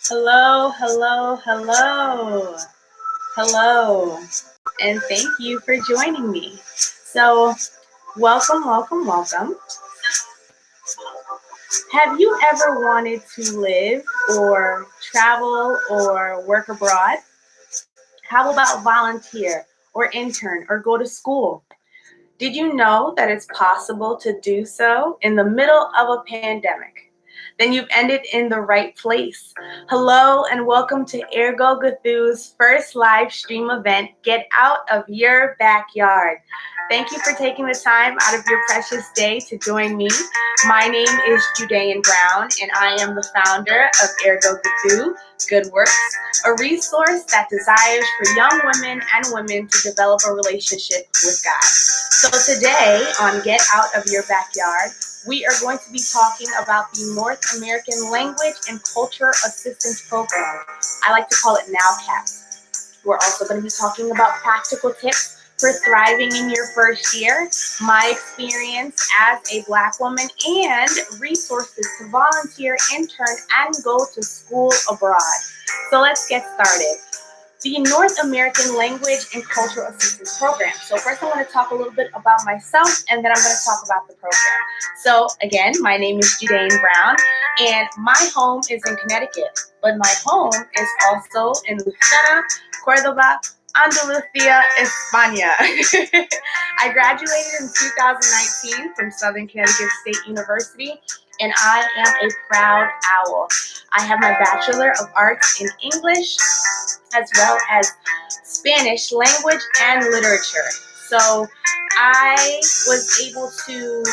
Hello, hello, hello. Hello, and thank you for joining me. So, welcome, welcome, welcome. Have you ever wanted to live or travel or work abroad? How about volunteer or intern or go to school? Did you know that it's possible to do so in the middle of a pandemic? Then you've ended in the right place. Hello and welcome to Ergoi Agathoi's first live stream event, Get Out of Your Backyard. Thank you for taking the time out of your precious day to join me. My name is Judaen Brown, and I am the founder of Ergoi Agathoi, Good Works, a resource that desires for young women and women to develop a relationship with God. So today on Get Out of Your Backyard, we are going to be talking about the North American Language and Culture Assistance Program. I like to call it NOWCAP. We're also going to be talking about practical tips for thriving in your first year, my experience as a Black woman, and resources to volunteer, intern, and go to school abroad. So let's get started. The North American Language and Cultural Assistance Program. So first I want to talk a little bit about myself, and then I'm going to talk about the program. So again, my name is Judaen Brown, and my home is in Connecticut, but my home is also in Lucena, Cordoba, Andalusia, España. I graduated in 2019 from Southern Connecticut State University, and I am a proud owl. I have my Bachelor of Arts in English, as well as Spanish language and literature. So I was able to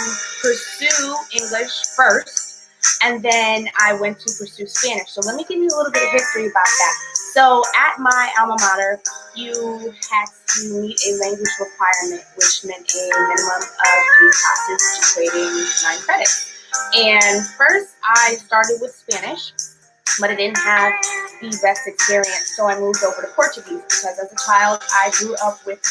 pursue English first, and then I went to pursue Spanish. So let me give you a little bit of history about that. So at my alma mater, you had to meet a language requirement, which meant a minimum of 3 classes, equating 9 credits. And first, I started with Spanish, but I didn't have the best experience, so I moved over to Portuguese because as a child, I grew up with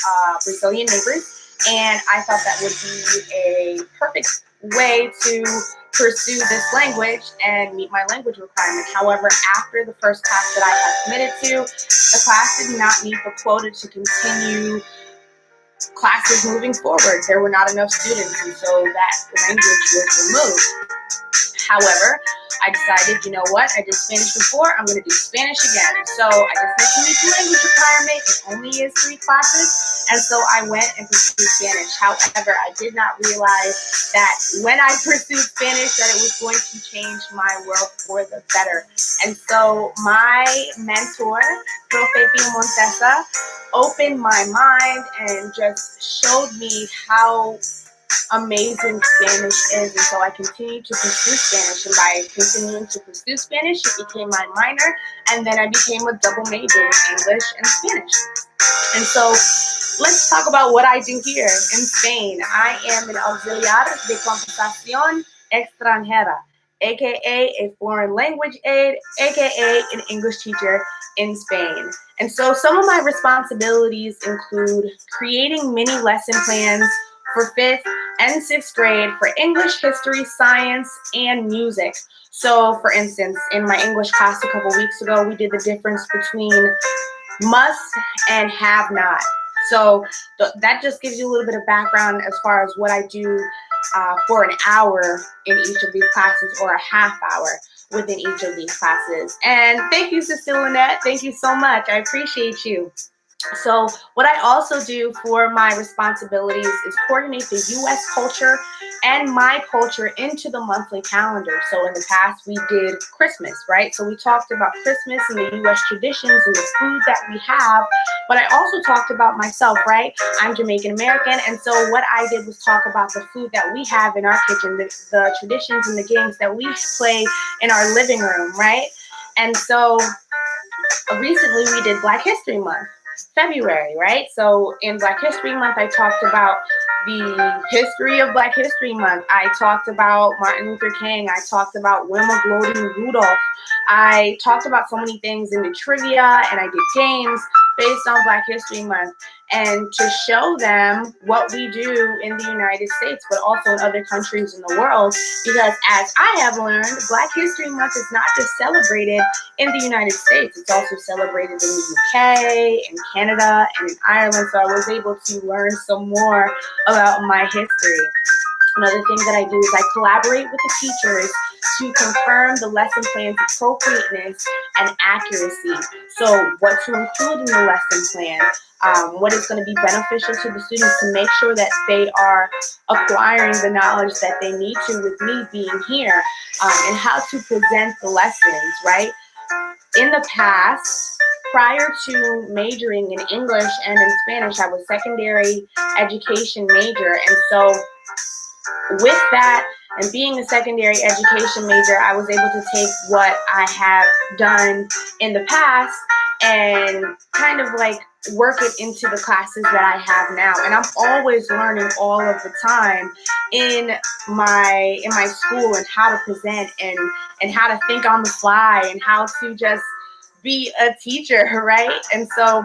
Brazilian neighbors, and I thought that would be a perfect way to pursue this language and meet my language requirement. However, after the first class that I had committed to, the class did not meet the quota to continue classes moving forward. There were not enough students, and so that language was removed. However, I decided, you know what, I did Spanish before, I'm going to do Spanish again. So I just need to meet the language requirement. It only is 3 classes, and so I went and pursued Spanish. However, I did not realize that when I pursued Spanish that it was going to change my world for the better. And so my mentor, Profe Pio Montesa, opened my mind and just showed me how amazing Spanish is, and so I continued to pursue Spanish, and by continuing to pursue Spanish, it became my minor, and then I became a double major with English and Spanish. And so let's talk about what I do here in Spain. I am an auxiliar de conversación extranjera, aka a foreign language aide, aka an English teacher in Spain. And so some of my responsibilities include creating mini lesson plans for 5th and 6th grade for English, history, science, and music. So, for instance, in my English class a couple weeks ago, we did the difference between must and have not. So that just gives you a little bit of background as far as what I do for an hour in each of these classes, or a half hour within each of these classes. And thank you, Sister Lynette. Thank you so much. I appreciate you. So what I also do for my responsibilities is coordinate the U.S. culture and my culture into the monthly calendar. So in the past, we did Christmas, right? So we talked about Christmas and the U.S. traditions and the food that we have, but I also talked about myself, right? I'm Jamaican American, and so what I did was talk about the food that we have in our kitchen, the traditions and the games that we play in our living room, right? And so recently we did Black History Month. February, right? So in Black History Month, I talked about the history of Black History Month. I talked about Martin Luther King. I talked about Wilma Gloading Rudolph. I talked about so many things in the trivia, and I did games. based on Black History Month, and to show them what we do in the United States, but also in other countries in the world. Because as I have learned, Black History Month is not just celebrated in the United States, it's also celebrated in the UK, in Canada, and in Ireland. So I was able to learn some more about my history. Another thing that I do is I collaborate with the teachers to confirm the lesson plan's appropriateness and accuracy. So what to include in the lesson plan, what is going to be beneficial to the students to make sure that they are acquiring the knowledge that they need to with me being here, and how to present the lessons, right? In the past, prior to majoring in English and in Spanish, I was secondary education major. And so with that, and being a secondary education major, I was able to take what I have done in the past and kind of like work it into the classes that I have now. And I'm always learning all of the time in my school, and how to present, and how to think on the fly, and how to just be a teacher, right? And so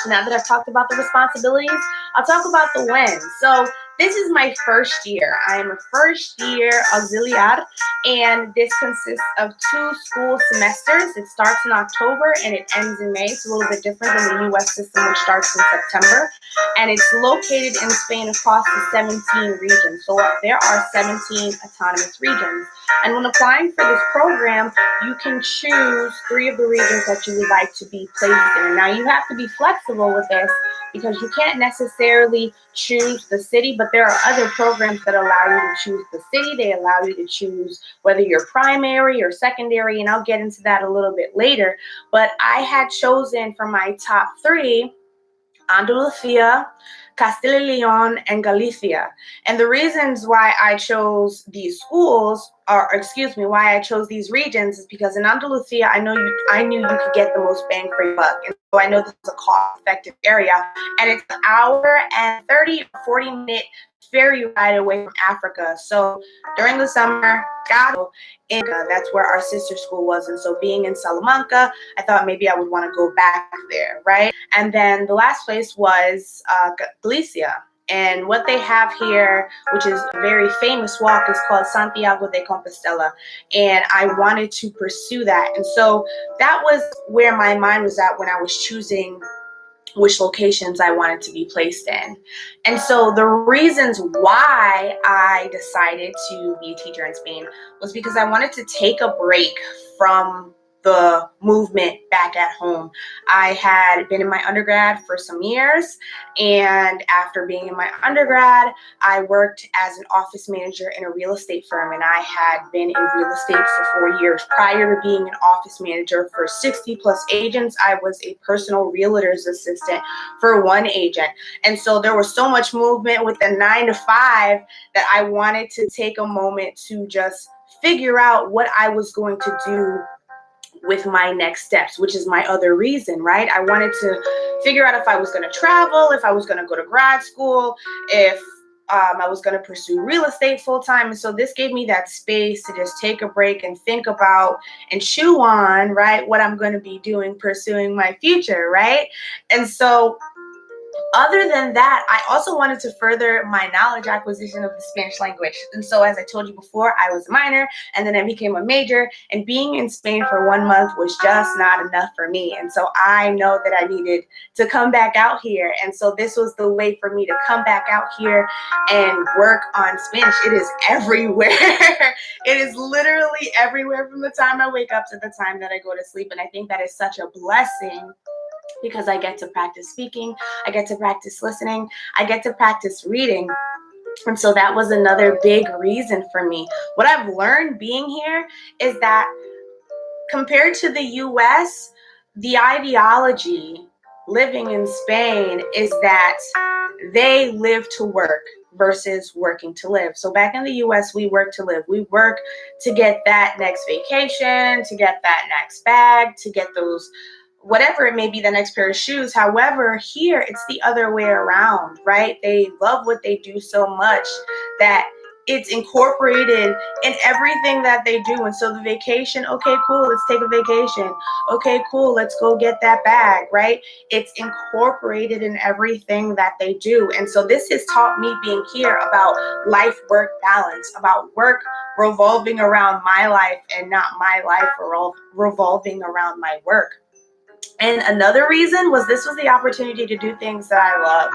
now that I've talked about the responsibilities, I'll talk about the wins. So this is my first year. I am a first year auxiliar, and this consists of 2 school semesters. It starts in October and it ends in May. It's a little bit different than the US system, which starts in September. And it's located in Spain across the 17 regions. So there are 17 autonomous regions. And when applying for this program, you can choose 3 of the regions that you would like to be placed in. Now, you have to be flexible with this, because you can't necessarily choose the city, but there are other programs that allow you to choose the city. They allow you to choose whether you're primary or secondary, and I'll get into that a little bit later. But I had chosen for my top 3 Andalusia, Castilla y León, and Galicia. And the reasons why I chose these schools, or excuse me, why I chose these regions, is because in Andalusia, I knew you could get the most bang for your buck. And so I know this is a cost-effective area, and it's an hour and 30 or 40-minute ferry ride away from Africa. So during the summer, that's where our sister school was. And so being in Salamanca, I thought maybe I would want to go back there, right? And then the last place was Galicia. And what they have here, which is a very famous walk, is called Santiago de Compostela. And I wanted to pursue that. And so that was where my mind was at when I was choosing which locations I wanted to be placed in. And so the reasons why I decided to be a teacher in Spain was because I wanted to take a break from the movement back at home. I had been in my undergrad for some years, and after being in my undergrad, I worked as an office manager in a real estate firm, and I had been in real estate for 4 years. Prior to being an office manager for 60 plus agents, I was a personal realtor's assistant for 1 agent. And so there was so much movement with the 9 to 5 that I wanted to take a moment to just figure out what I was going to do with my next steps, which is my other reason, right? I wanted to figure out if I was going to travel, if I was going to go to grad school, if I was going to pursue real estate full time. And so this gave me that space to just take a break and think about and chew on, right, what I'm going to be doing, pursuing my future, right? And so other than that, I also wanted to further my knowledge acquisition of the Spanish language. And so, as I told you before, I was a minor, and then I became a major, and being in Spain for 1 month was just not enough for me. And so I know that I needed to come back out here. And so this was the way for me to come back out here and work on Spanish. It is everywhere. It is literally everywhere from the time I wake up to the time that I go to sleep. And I think that is such a blessing, because I get to practice speaking, I get to practice listening, I get to practice reading. And so that was another big reason for me. What I've learned being here is that compared to the US, the ideology living in Spain is that they live to work versus working to live. So back in the US, we work to live. We work to get that next vacation, to get that next bag, to get those whatever it may be, the next pair of shoes. However, here it's the other way around, right? They love what they do so much that it's incorporated in everything that they do. And so the vacation, okay, cool, let's take a vacation. Okay, cool, let's go get that bag, right? It's incorporated in everything that they do. And so this has taught me being here about life-work balance, about work revolving around my life and not my life revolving around my work. And another reason was this was the opportunity to do things that I love.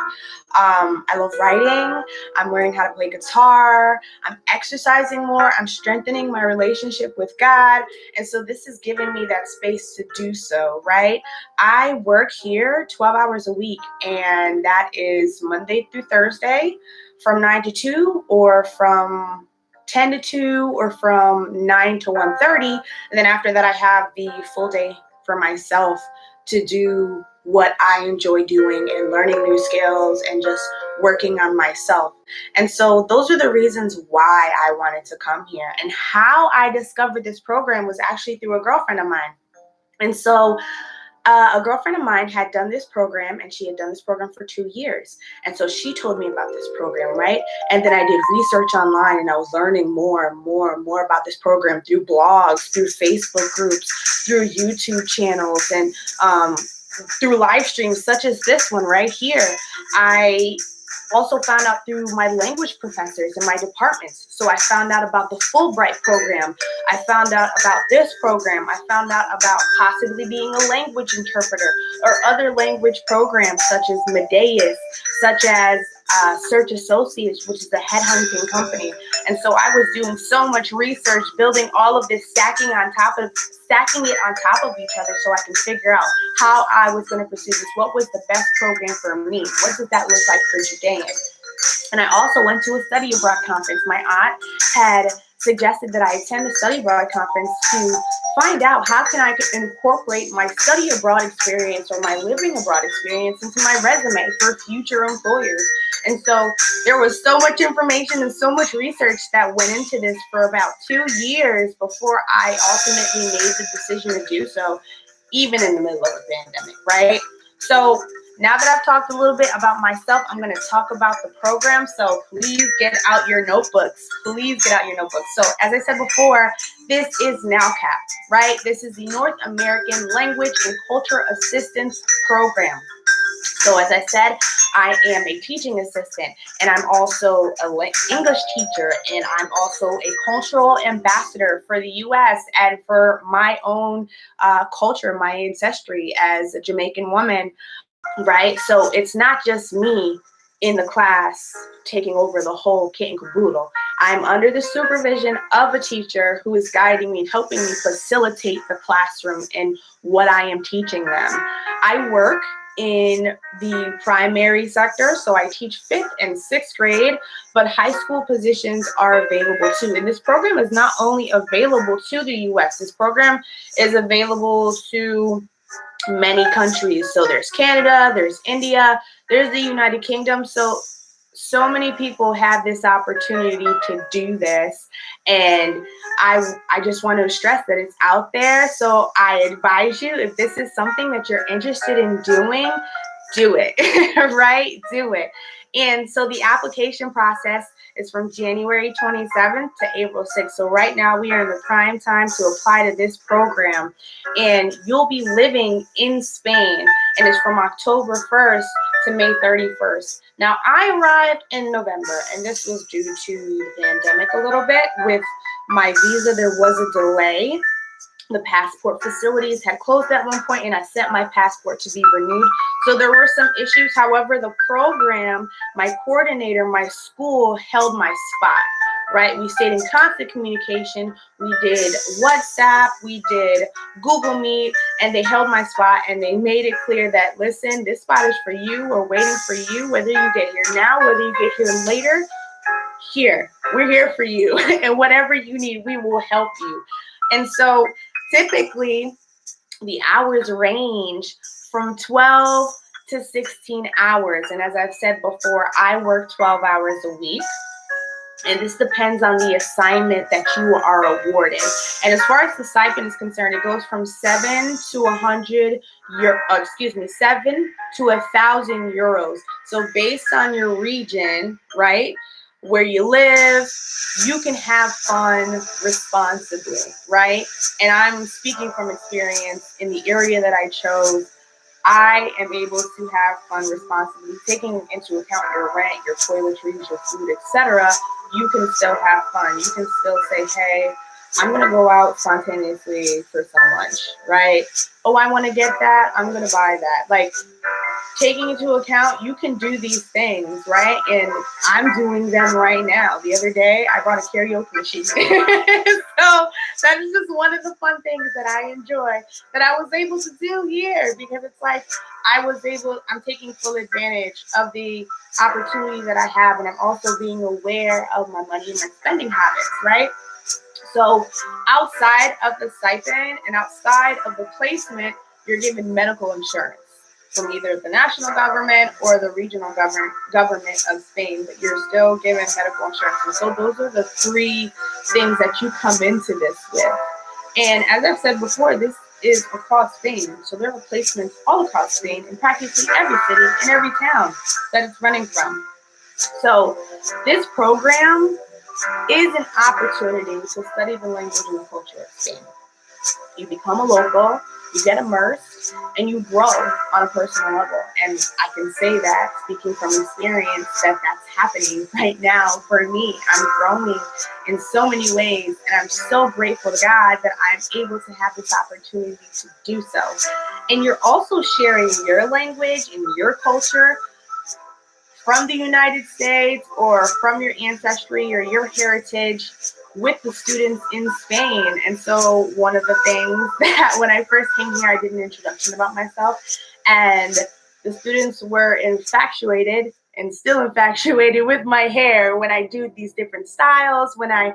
I love writing. I'm learning how to play guitar. I'm exercising more. I'm strengthening my relationship with God. And so this is giving me that space to do so, right? I work here 12 hours a week, and that is Monday through Thursday from 9 to 2 or from 10 to 2 or from 9 to 1:30. And then after that, I have the full day for myself to do what I enjoy doing and learning new skills and just working on myself. And so those are the reasons why I wanted to come here. And how I discovered this program was actually through a girlfriend of mine. And so a girlfriend of mine had done this program, and she had done this program for 2 years. And so she told me about this program, right? And then I did research online, and I was learning more and more and more about this program through blogs, through Facebook groups, through YouTube channels, and through live streams such as this one right here. I also found out through my language professors in my departments. So I found out about the Fulbright program. I found out about this program. I found out about possibly being a language interpreter or other language programs such as Medeas, such as Search Associates, which is a headhunting company. And so I was doing so much research, building all of this, stacking it on top of each other so I can figure out how I was going to pursue this. What was the best program for me? What did that look like for Judaen? And I also went to a study abroad conference. My aunt had suggested that I attend a study abroad conference to find out how can I incorporate my study abroad experience or my living abroad experience into my resume for future employers. And so there was so much information and so much research that went into this for about 2 years before I ultimately made the decision to do so, even in the middle of a pandemic, right? So now that I've talked a little bit about myself, I'm going to talk about the program. So please get out your notebooks. Please get out your notebooks. So as I said before, this is NALCAP, right? This is the North American Language and Culture Assistance Program. So as I said, I am a teaching assistant, and I'm also an English teacher, and I'm also a cultural ambassador for the U.S. and for my own culture, my ancestry as a Jamaican woman, right? So it's not just me in the class taking over the whole kit and caboodle. I'm under the supervision of a teacher who is guiding me and helping me facilitate the classroom and what I am teaching them. I work in the primary sector, so I teach 5th and 6th grade, but high school positions are available too. And this program is not only available to the U.S., this program is available to many countries. So there's Canada, there's India, there's the United Kingdom. So many people have this opportunity to do this, and I just want to stress that it's out there. So I advise you, if this is something that you're interested in doing, do it, right? Do it. And so the application process is from January 27th to April 6th. So right now we are in the prime time to apply to this program, and you'll be living in Spain, and it's from October 1st to May 31st. Now, I arrived in November, and this was due to the pandemic a little bit. With my visa, there was a delay. The passport facilities had closed at one point, and I sent my passport to be renewed. So there were some issues. However, the program, my coordinator, my school held my spot, right? We stayed in constant communication. We did WhatsApp, we did Google Meet, and they held my spot, and they made it clear that, listen, this spot is for you. We're waiting for you, whether you get here now, whether you get here later. Here, we're here for you. And whatever you need, we will help you. And so typically, the hours range from 12 to 16 hours. And as I've said before, I work 12 hours a week. And this depends on the assignment that you are awarded. And as far as the stipend is concerned, it goes from 7 to 1,000 euros. So based on your region, right? where you live, you can have fun responsibly, right? And I'm speaking from experience in the area that I chose. I am able to have fun responsibly, taking into account your rent, your toiletries, your food, etc. You can still have fun. You can still say, hey, I'm going to go out spontaneously for some lunch, right? Oh, I want to get that. I'm going to buy that. Like, taking into account, you can do these things, right? And I'm doing them right now. The other day, I brought a karaoke machine. So that is just one of the fun things that I enjoy that I was able to do here, because it's like I'm taking full advantage of the opportunity that I have, and I'm also being aware of my money and my spending habits, right? So outside of the stipend and outside of the placement, you're given medical insurance from either the national government or the regional government of Spain, but you're still given medical insurance. And so those are the three things that you come into this with. And as I've said before, this is across Spain. So there are placements all across Spain in practically every city and every town that it's running from. So this program is an opportunity to study the language and the culture of Spain. You become a local, you get immersed, and you grow on a personal level. And I can say that, speaking from experience, that that's happening right now for me. I'm growing in so many ways, and I'm so grateful to God that I'm able to have this opportunity to do so. And you're also sharing your language and your culture from the United States or from your ancestry or your heritage with the students in Spain. And so one of the things that when I first came here, I did an introduction about myself, and the students were infatuated and still infatuated with my hair when I do these different styles, when I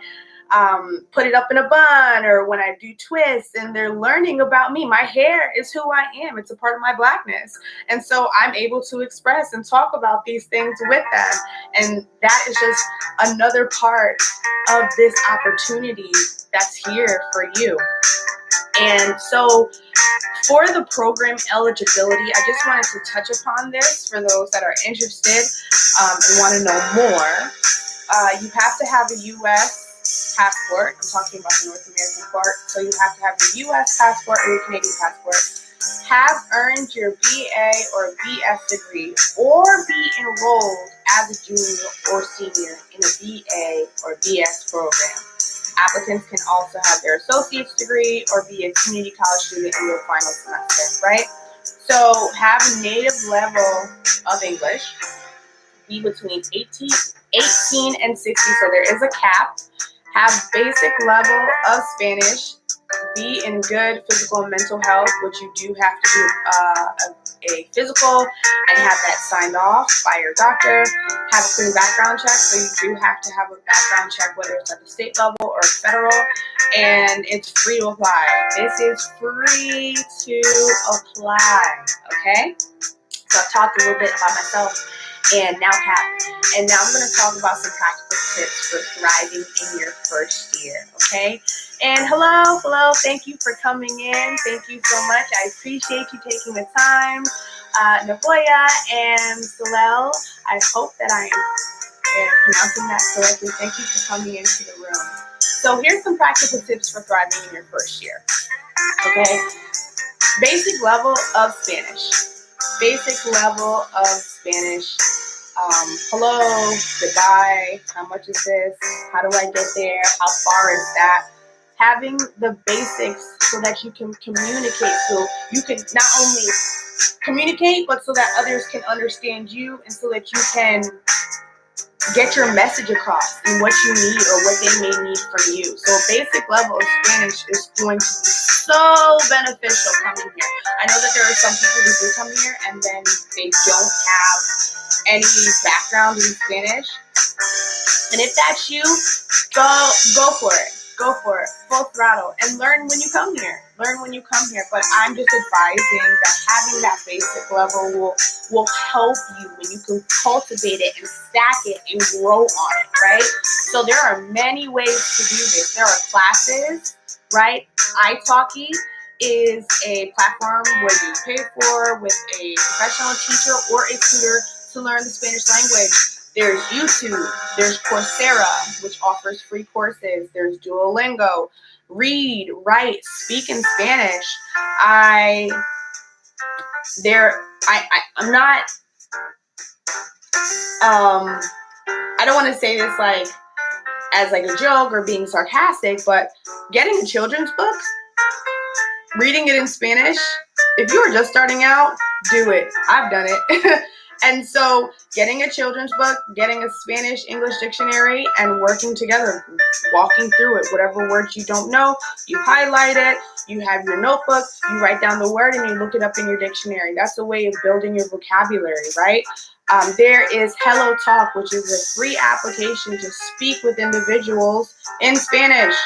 put it up in a bun, or when I do twists, and they're learning about me. My hair is who I am. It's a part of my Blackness. And so I'm able to express and talk about these things with them. And that is just another part of this opportunity that's here for you. And so for the program eligibility, I just wanted to touch upon this for those that are interested and want to know more. You have to have a U.S. passport. I'm talking about the North American part. So you have to have your U.S. passport or your Canadian passport. Have earned your BA or BS degree, or be enrolled as a junior or senior in a BA or BS program. Applicants can also have their associate's degree or be a community college student in your final semester, right? So have a native level of English, be between 18 and 60, so there is a cap. Have basic level of Spanish, be in good physical and mental health, which you do have to do a physical and have that signed off by your doctor. Have a clean background check, so you do have to have a background check, whether it's at the state level or federal, and it's free to apply. This is free to apply, okay? So I've talked a little bit about myself and now Cap. And now I'm going to talk about some practical tips for thriving in your first year, okay? And hello, thank you for coming in. Thank you so much. I appreciate you taking the time. Navoya and Salel, I hope that I am pronouncing that correctly. Thank you for coming into the room. So here's some practical tips for thriving in your first year, okay? Basic level of Spanish. Basic level of Spanish. Hello, goodbye, how much is this? How do I get there? How far is that? Having the basics so that you can communicate. So you can not only communicate, but so that others can understand you, and so that you can get your message across and what you need or what they may need from you. So a basic level of Spanish is going to be so beneficial coming here. I know that there are some people who do come here and then they don't have any background in Spanish. And if that's you, go for it. Go for it. Full throttle. And learn when you come here. Learn when you come here. But I'm just advising that having that basic level will help you when you can cultivate it and stack it and grow on it, right? So there are many ways to do this. There are classes, right? italki is a platform where you pay for with a professional teacher or a tutor to learn the Spanish language. There's YouTube. There's Coursera, which offers free courses. There's Duolingo. Read, write, speak in Spanish. I'm not I don't want to say this like as like a joke or being sarcastic, but getting a children's book, reading it in Spanish, if you are just starting out, do it. I've done it. And so getting a children's book, getting a Spanish-English dictionary, and working together, walking through it. Whatever words you don't know, you highlight it, you have your notebook, you write down the word, and you look it up in your dictionary. That's a way of building your vocabulary, right? There is Hello Talk, which is a free application to speak with individuals in Spanish.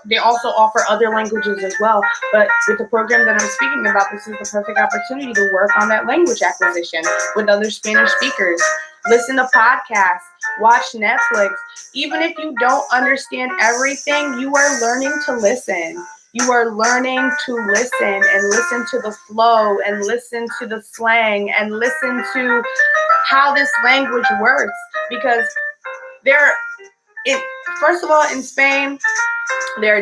They also offer other languages as well, but with the program that I'm speaking about, this is the perfect opportunity to work on that language acquisition with other Spanish speakers. Listen to podcasts, watch Netflix. Even if you don't understand everything, you are learning to listen. You are learning to listen and listen to the flow and listen to the slang and listen to how this language works, because first of all, in Spain, there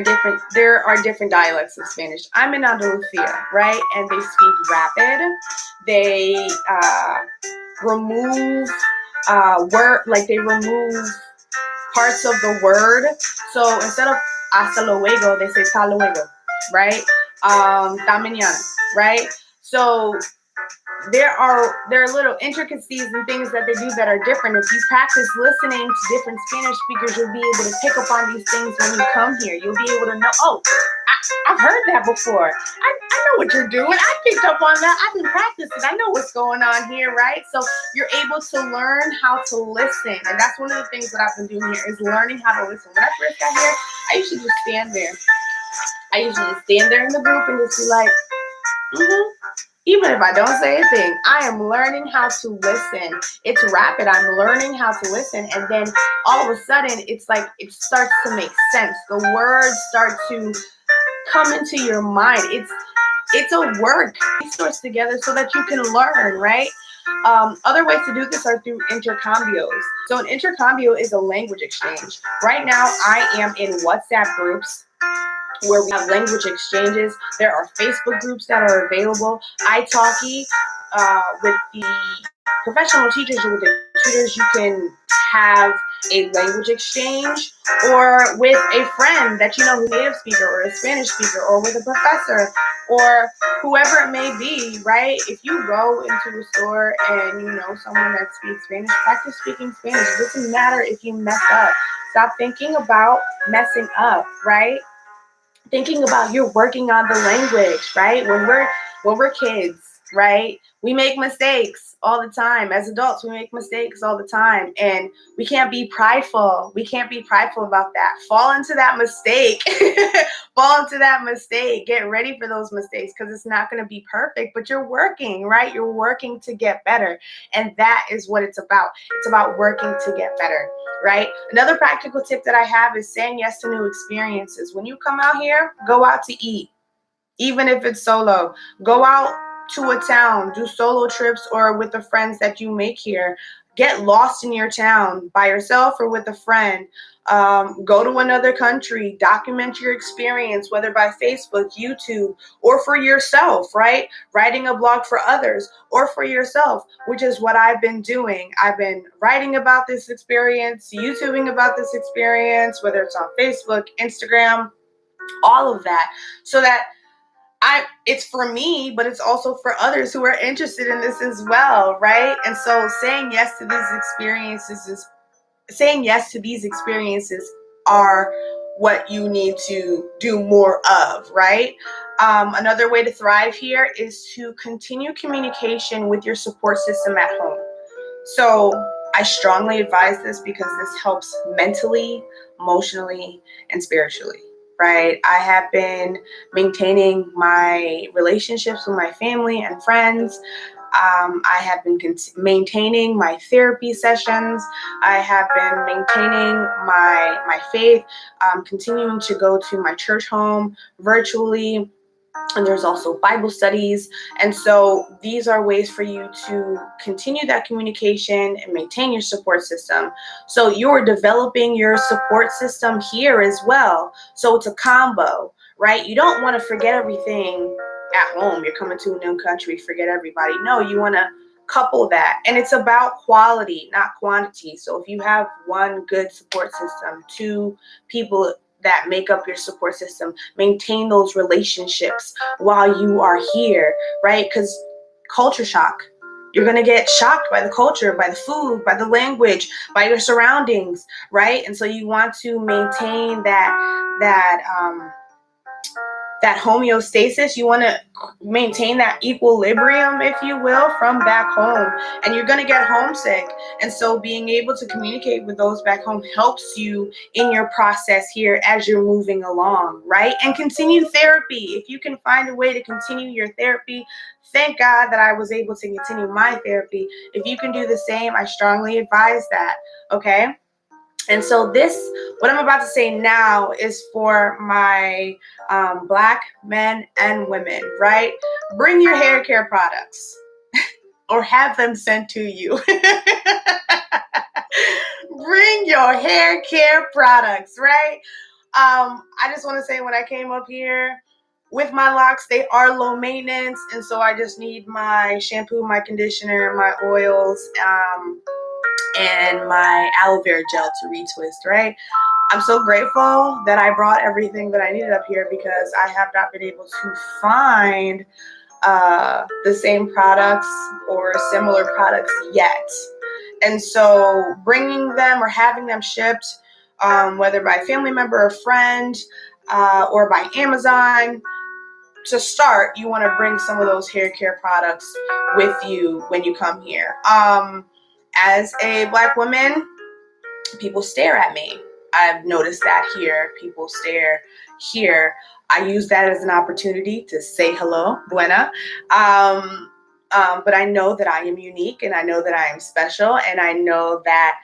are different dialects of Spanish. I'm in Andalusia, right? And they speak rapid. They remove they remove parts of the word. So instead of hasta luego, they say ta luego, right? Ta mañana, right? So there are little intricacies and things that they do that are different. If you practice listening to different Spanish speakers, you'll be able to pick up on these things when you come here. You'll be able to know, oh, I've heard that before. I know what you're doing. I picked up on that. I've been practicing. I know what's going on here, right? So you're able to learn how to listen. And that's one of the things that I've been doing here is learning how to listen. When I first got here, I used to just stand there. I usually just stand there in the group and just be like, Even if I don't say a thing, I am learning how to listen. It's rapid. I'm learning how to listen. And then all of a sudden, it's like it starts to make sense. The words start to come into your mind. It's a work. Resource together so that you can learn, right? Other ways to do this are through intercambios. So an intercambio is a language exchange. Right now, I am in WhatsApp groups where we have language exchanges. There are Facebook groups that are available. italki, with the professional teachers or with the tutors, you can have a language exchange, or with a friend that you know who's a native speaker or a Spanish speaker, or with a professor or whoever it may be, right? If you go into a store and you know someone that speaks Spanish, practice speaking Spanish. It doesn't matter if you mess up. Stop thinking about messing up, right? Thinking about you're working on the language, right? When we're kids, right? We make mistakes all the time. As adults, we make mistakes all the time, and we can't be prideful. We can't be prideful about that. Fall into that mistake. Fall into that mistake. Get ready for those mistakes, because it's not going to be perfect, but you're working, right? You're working to get better, and that is what it's about. It's about working to get better. Right? Another practical tip that I have is saying yes to new experiences. When you come out here, go out to eat, even if it's solo. Go out to a town, do solo trips or with the friends that you make here. Get lost in your town by yourself or with a friend. Go to another country, document your experience, whether by Facebook, YouTube, or for yourself, right? Writing a blog for others or for yourself, which is what I've been doing. I've been writing about this experience, YouTubing about this experience, whether it's on Facebook, Instagram, all of that, so that it's for me, but it's also for others who are interested in this as well, right? And so saying yes to these experiences are what you need to do more of, right? Another way to thrive here is to continue communication with your support system at home. So I strongly advise this because this helps mentally, emotionally, and spiritually. Right? I have been maintaining my relationships with my family and friends. I have been maintaining my therapy sessions. I have been maintaining my faith, continuing to go to my church home virtually. And there's also Bible studies. And so these are ways for you to continue that communication and maintain your support system. So you're developing your support system here as well. So it's a combo, right? You don't want to forget everything at home. You're coming to a new country, forget everybody. No, you want to couple that. And it's about quality, not quantity. So if you have one good support system, two people that make up your support system, maintain those relationships while you are here, right? Because culture shock. You're going to get shocked by the culture, by the food, by the language, by your surroundings, right? And so you want to maintain that homeostasis. You want to maintain that equilibrium, if you will, from back home. And you're going to get homesick. And so being able to communicate with those back home helps you in your process here as you're moving along, right? And continue therapy. If you can find a way to continue your therapy, thank God that I was able to continue my therapy. If you can do the same, I strongly advise that, okay? And so what I'm about to say now is for my Black men and women, right? Bring your hair care products or have them sent to you. Bring your hair care products, right? I just want to say, when I came up here with my locks, they are low maintenance. And so I just need my shampoo, my conditioner, my oils, and my aloe vera gel to retwist, right? I'm so grateful that I brought everything that I needed up here, because I have not been able to find the same products or similar products yet. And so bringing them or having them shipped, whether by a family member or friend, or by Amazon, to start, you want to bring some of those hair care products with you when you come here. As a Black woman, people stare at me. I've noticed that here. People stare here. I use that as an opportunity to say hello, buena. But I know that I am unique, and I know that I am special, and I know that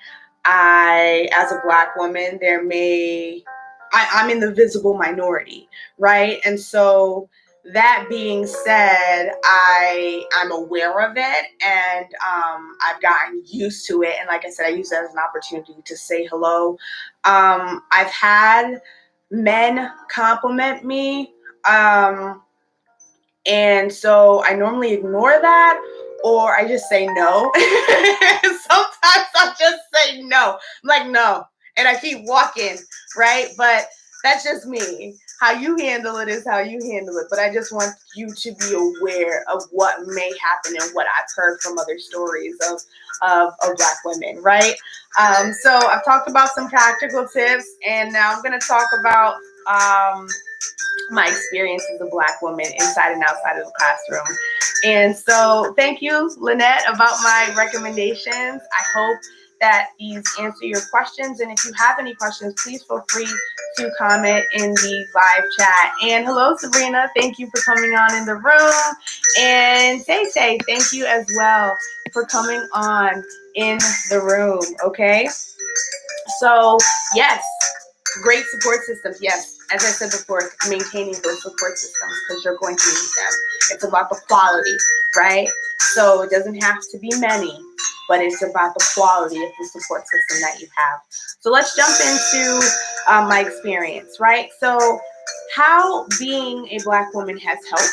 as a Black woman, I'm in the visible minority, right? And so that being said, I'm aware of it, and I've gotten used to it. And like I said, I use that as an opportunity to say hello. I've had men compliment me, and so I normally ignore that, or I just say no. Sometimes I'll just say no. I'm like, no. And I keep walking, right? But that's just me. How you handle it is how you handle it. But I just want you to be aware of what may happen and what I've heard from other stories of Black women, right? So I've talked about some practical tips, and now I'm going to talk about my experience as a Black woman inside and outside of the classroom. And so thank you, Lynette, about my recommendations. I hope that these answer your questions. And if you have any questions, please feel free to comment in the live chat. And hello, Sabrina. Thank you for coming on in the room. And Tay, thank you as well for coming on in the room, okay? So, yes, great support systems. Yes, as I said before, maintaining those support systems, because you're going to need them. It's about the quality, right? So it doesn't have to be many, but it's about the quality of the support system that you have. So let's jump into my experience, right? So how being a Black woman has helped.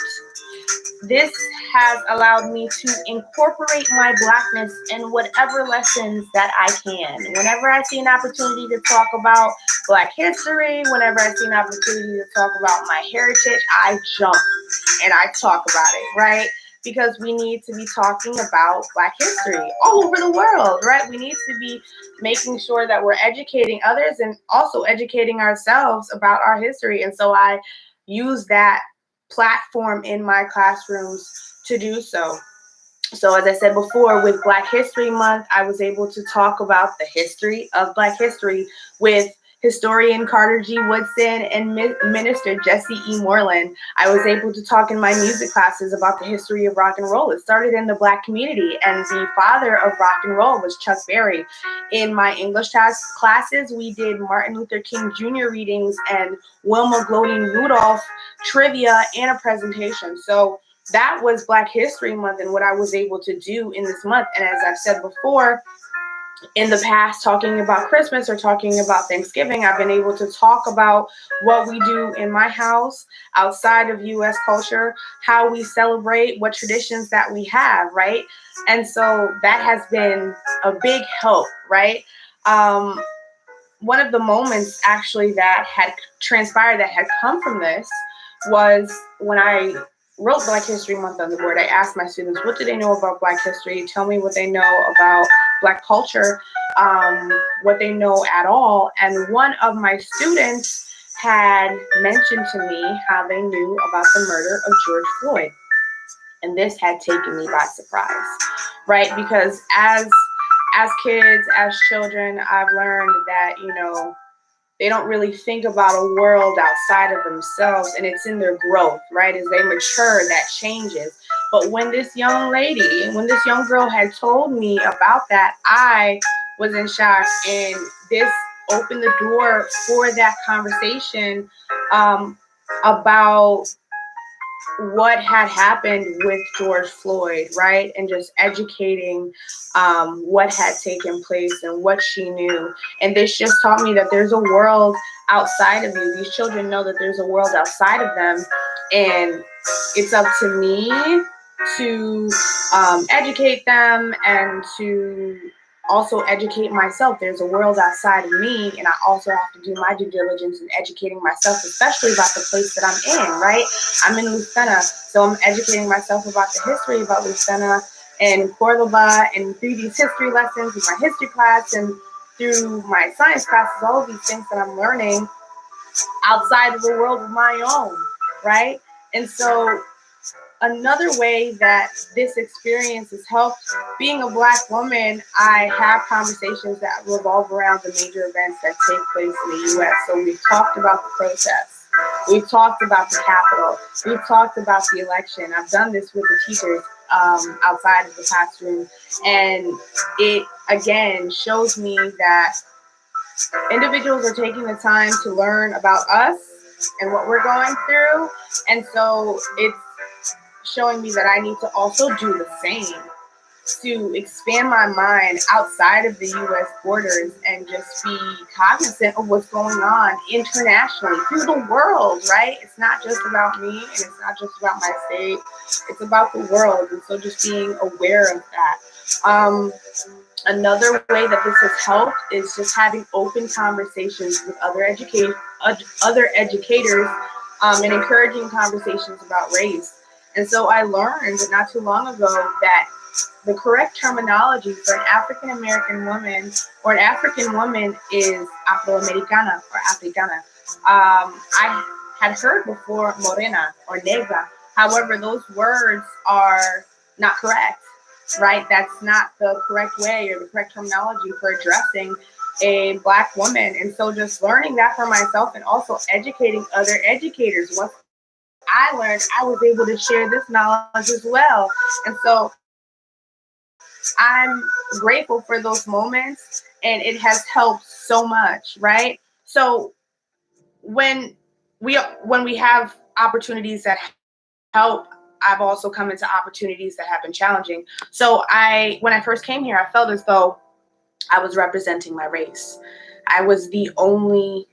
This has allowed me to incorporate my Blackness in whatever lessons that I can. Whenever I see an opportunity to talk about Black history, whenever I see an opportunity to talk about my heritage, I jump and I talk about it, right? Because we need to be talking about Black history all over the world, right? We need to be making sure that we're educating others and also educating ourselves about our history. And so I use that platform in my classrooms to do so. So as I said before, with Black History Month, I was able to talk about the history of Black history with historian Carter G. Woodson, and Minister Jesse E. Moreland. I was able to talk in my music classes about the history of rock and roll. It started in the Black community, and the father of rock and roll was Chuck Berry. In my English classes, we did Martin Luther King Jr. readings and Wilma Gloating Rudolph trivia and a presentation. So that was Black History Month and what I was able to do in this month. And as I've said before, in the past, talking about Christmas or talking about Thanksgiving, I've been able to talk about what we do in my house outside of U.S. culture, how we celebrate, what traditions that we have, right? And so that has been a big help, right? One of the moments actually that had transpired that had come from this was when I wrote Black History Month on the board. I asked my students, what do they know about Black history? Tell me what they know about Black culture, what they know at all. And one of my students had mentioned to me how they knew about the murder of George Floyd. And this had taken me by surprise, right? Because as kids, as children, I've learned that, they don't really think about a world outside of themselves, and it's in their growth, right? As they mature, that changes. But when this young girl had told me about that, I was in shock, and this opened the door for that conversation about what had happened with George Floyd, right? And just educating what had taken place and what she knew. And this just taught me that there's a world outside of you. These children know that there's a world outside of them. And it's up to me to educate them and to also educate myself. There's a world outside of me, and I also have to do my due diligence in educating myself, especially about the place that I'm in, right? I'm in Lucena, so I'm educating myself about the history about Lucena and Cordoba, and through these history lessons in my history class and through my science classes, all of these things that I'm learning outside of the world of my own, right? And so another way that this experience has helped, being a Black woman, I have conversations that revolve around the major events that take place in the U.S. So we've talked about the protests. We've talked about the Capitol. We've talked about the election. I've done this with the teachers outside of the classroom. And it, again, shows me that individuals are taking the time to learn about us and what we're going through. And so it's showing me that I need to also do the same to expand my mind outside of the U.S. borders and just be cognizant of what's going on internationally through the world, right? It's not just about me, and it's not just about my state. It's about the world, and so just being aware of that. Another way that this has helped is just having open conversations with other educators and encouraging conversations about race. And so I learned not too long ago that the correct terminology for an African American woman or an African woman is Afroamericana or Africana. I had heard before morena or negra. However, those words are not correct, right? That's not the correct way or the correct terminology for addressing a Black woman. And so just learning that for myself and also educating other educators. Once I learned, I was able to share this knowledge as well. And so I'm grateful for those moments, and it has helped so much, right? So when we have opportunities that help, I've also come into opportunities that have been challenging. So when I first came here, I felt as though I was representing my race. I was the only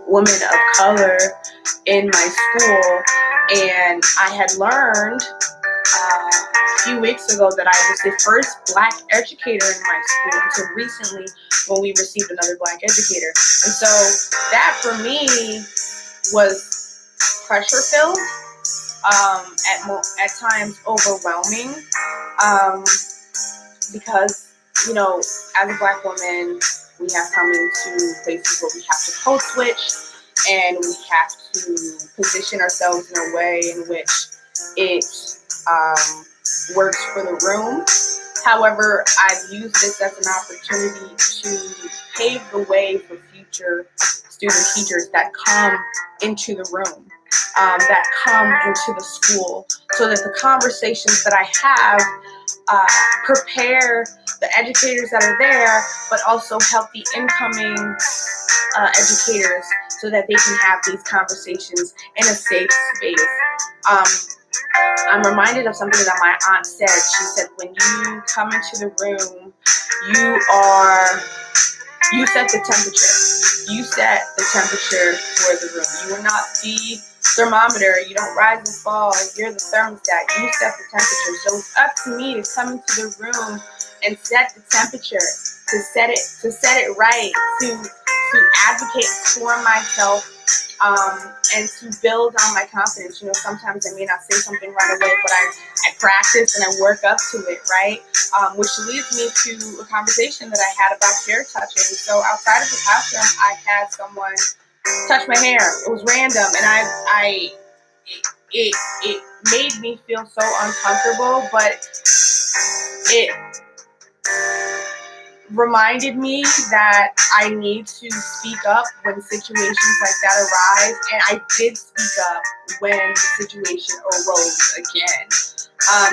woman of color in my school, and I had learned a few weeks ago that I was the first Black educator in my school until recently when we received another Black educator. And so that for me was pressure filled, at times overwhelming, because, as a Black woman, we have come into places where we have to code switch and we have to position ourselves in a way in which it works for the room. However, I've used this as an opportunity to pave the way for future student teachers that come into the room, that come into the school, so that the conversations that I have prepare the educators that are there, but also help the incoming educators so that they can have these conversations in a safe space. I'm reminded of something that my aunt said. She said, when you come into the room, you set the temperature. You set the temperature for the room. You are not the thermometer. You don't rise and fall. You're the thermostat. You set the temperature. So it's up to me to come into the room and set the temperature, to set it right, to advocate for myself, and to build on my confidence. You know, sometimes I may not say something right away, but I practice and I work up to it, right? Which leads me to a conversation that I had about hair touching. So outside of the classroom, I had someone touch my hair. It was random, and it made me feel so uncomfortable, but it reminded me that I need to speak up when situations like that arise, and I did speak up when the situation arose again,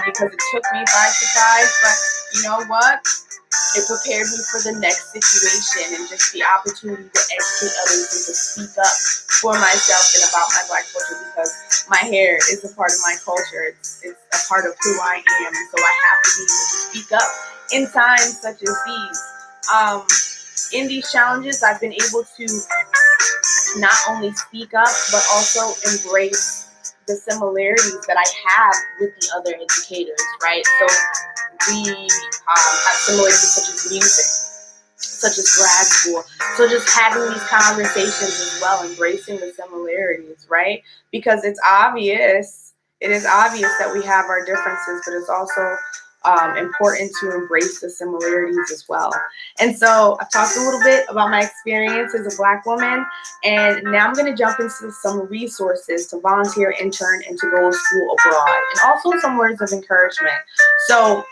because it took me by surprise, but you know what? It prepared me for the next situation, and just the opportunity to educate others and to speak up for myself and about my Black culture, because my hair is a part of my culture. It's a part of who I am, and so I have to be able to speak up in times such as these. In these challenges, I've been able to not only speak up, but also embrace the similarities that I have with the other educators, right? So we have similarities such as music, such as grad school. So just having these conversations as well, embracing the similarities, right? Because it is obvious that we have our differences, but it's also important to embrace the similarities as well. And so I've talked a little bit about my experience as a Black woman, and now I'm going to jump into some resources to volunteer, intern, and to go to school abroad, and also some words of encouragement. So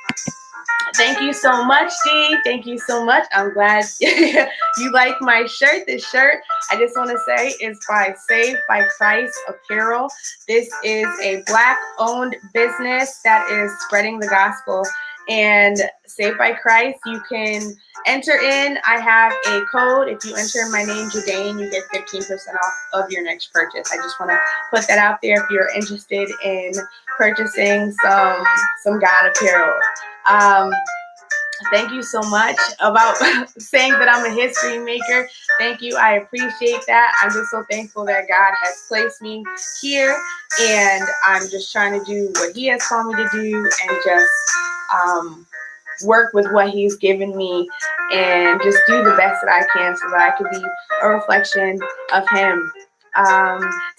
thank you so much, Dee. Thank you so much. I'm glad you like my shirt. This shirt, I just want to say, is by Saved by Christ Apparel. This is a Black-owned business that is spreading the gospel. And Saved by Christ, you can enter in. I have a code. If you enter my name, Judaen, you get 15% off of your next purchase. I just want to put that out there if you're interested in purchasing some God apparel. Thank you so much about saying that I'm a history maker. Thank you. I appreciate that. I'm just so thankful that God has placed me here, and I'm just trying to do what He has called me to do, and just work with what He's given me, and just do the best that I can so that I could be a reflection of Him.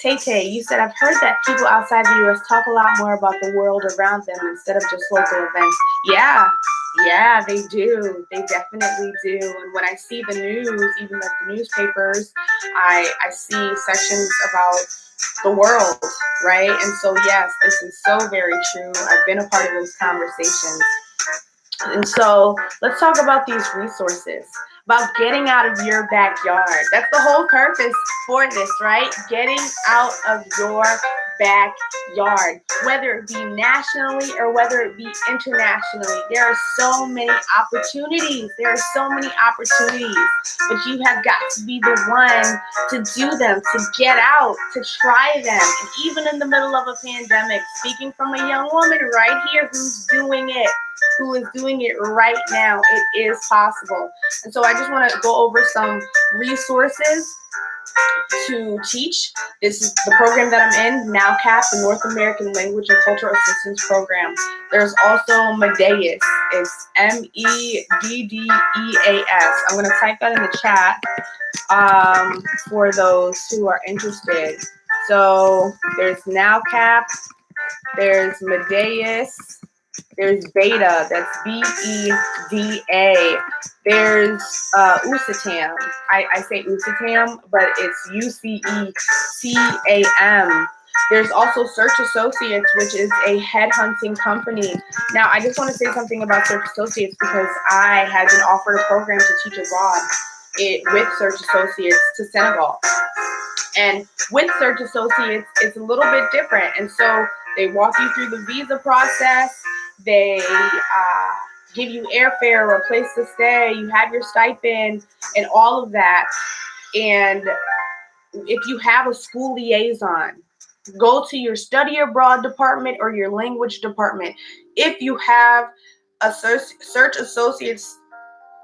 Tay, you said, I've heard that people outside the U.S. talk a lot more about the world around them instead of just local events. Yeah, they do. They definitely do. And when I see the news, even like the newspapers, I see sections about the world, right? And so, yes, this is so very true. I've been a part of those conversations. And so let's talk about these resources, about getting out of your backyard. That's the whole purpose for this, right? Getting out of your backyard, whether it be nationally or whether it be internationally. There are so many opportunities. But you have got to be the one to do them, to get out, to try them. And even in the middle of a pandemic, speaking from a young woman right here who is doing it right now, it is possible. And so I just want to go over some resources to teach. This is the program that I'm in, NowCap, the North American Language and Cultural Assistance Program. There's also Meddeus. It's MEDDEAS. I'm going to type that in the chat for those who are interested. So there's NowCap, there's Meddeus, there's Beta, that's BEDA. There's USATAM. I say USATAM, but it's UCECAM. There's also Search Associates, which is a headhunting company. Now, I just want to say something about Search Associates because I had been offered a program to teach abroad with Search Associates to Senegal. And with Search Associates, it's a little bit different. And so they walk you through the visa process. They give you airfare or a place to stay. You have your stipend and all of that. And if you have a school liaison, go to your study abroad department or your language department. If you have a Search Associates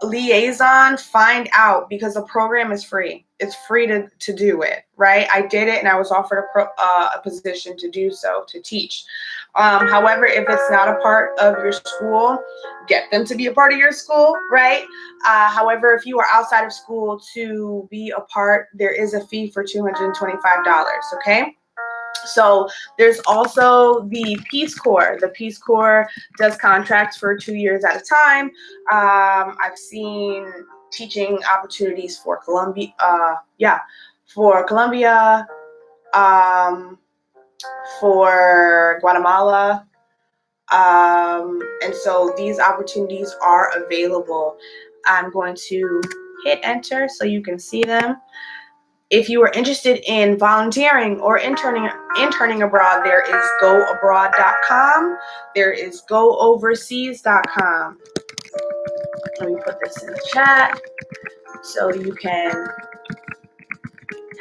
liaison, find out, because the program is free. It's free to do it, right? I did it and I was offered a position to do so, to teach. However, if it's not a part of your school, get them to be a part of your school, right? However, if you are outside of school to be a part, there is a fee for $225, okay? So there's also the Peace Corps. The Peace Corps does contracts for 2 years at a time. I've seen teaching opportunities for Colombia, for Guatemala. And so these opportunities are available. I'm going to hit enter so you can see them. If you are interested in volunteering or interning abroad, there is goabroad.com. There is gooverseas.com. Let me put this in the chat so you can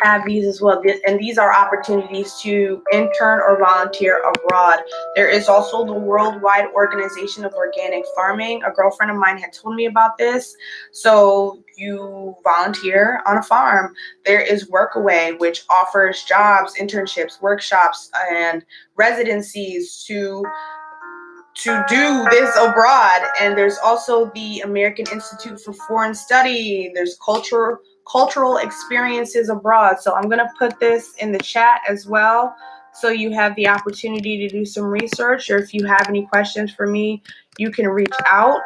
have these as well. And these are opportunities to intern or volunteer abroad. There is also the Worldwide Organization of Organic Farming. A girlfriend of mine had told me about this. So you volunteer on a farm. There is Workaway, which offers jobs, internships, workshops, and residencies to do this abroad. And there's also the American Institute for Foreign Study. There's cultural experiences abroad. So I'm going to put this in the chat as well, so you have the opportunity to do some research, or if you have any questions for me, you can reach out